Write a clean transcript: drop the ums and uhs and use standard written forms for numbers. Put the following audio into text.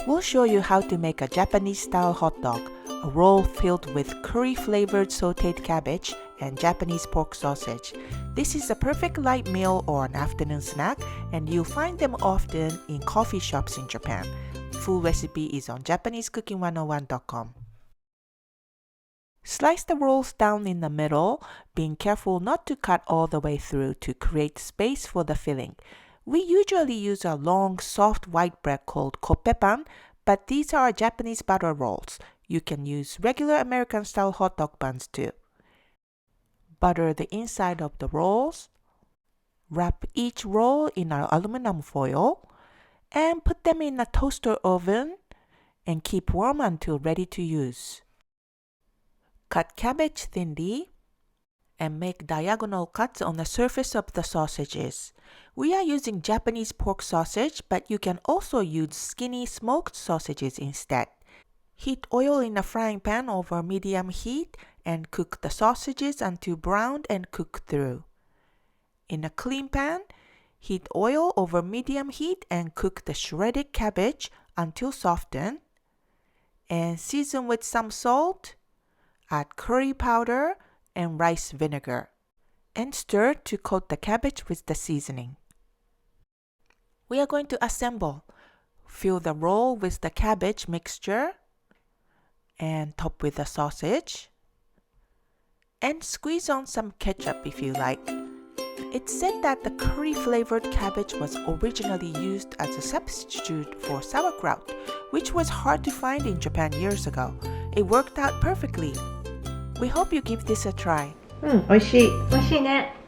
We'll show you how to make a Japanese-style hot dog, a roll filled with curry-flavored sautéed cabbage and Japanese pork sausage. This is a perfect light meal or an afternoon snack, and you'll find them often in coffee shops in Japan. Full recipe is on JapaneseCooking101.com. Slice the rolls down in the middle, being careful not to cut all the way through to create space for the filling. We usually use a long, soft white bread called koppepan, but these are Japanese butter rolls. You can use regular American-style hot dog buns too. Butter the inside of the rolls. Wrap each roll in our aluminum foil and put them in a toaster oven and keep warm until ready to use. Cut cabbage thinly and make diagonal cuts on the surface of the sausages. We are using Japanese pork sausage, but you can also use skinny smoked sausages instead. Heat oil in a frying pan over medium heat and cook the sausages until browned and cooked through. In a clean pan, heat oil over medium heat and cook the shredded cabbage until softened. And season with some salt, add curry powder and rice vinegar, and stir to coat the cabbage with the seasoning. We are going to assemble. Fill the roll with the cabbage mixture and top with the sausage. And squeeze on some ketchup if you like. It's said that the curry-flavored cabbage was originally used as a substitute for sauerkraut, which was hard to find in Japan years ago. It worked out perfectly. We hope you give this a try. 美味しい。美味しいね。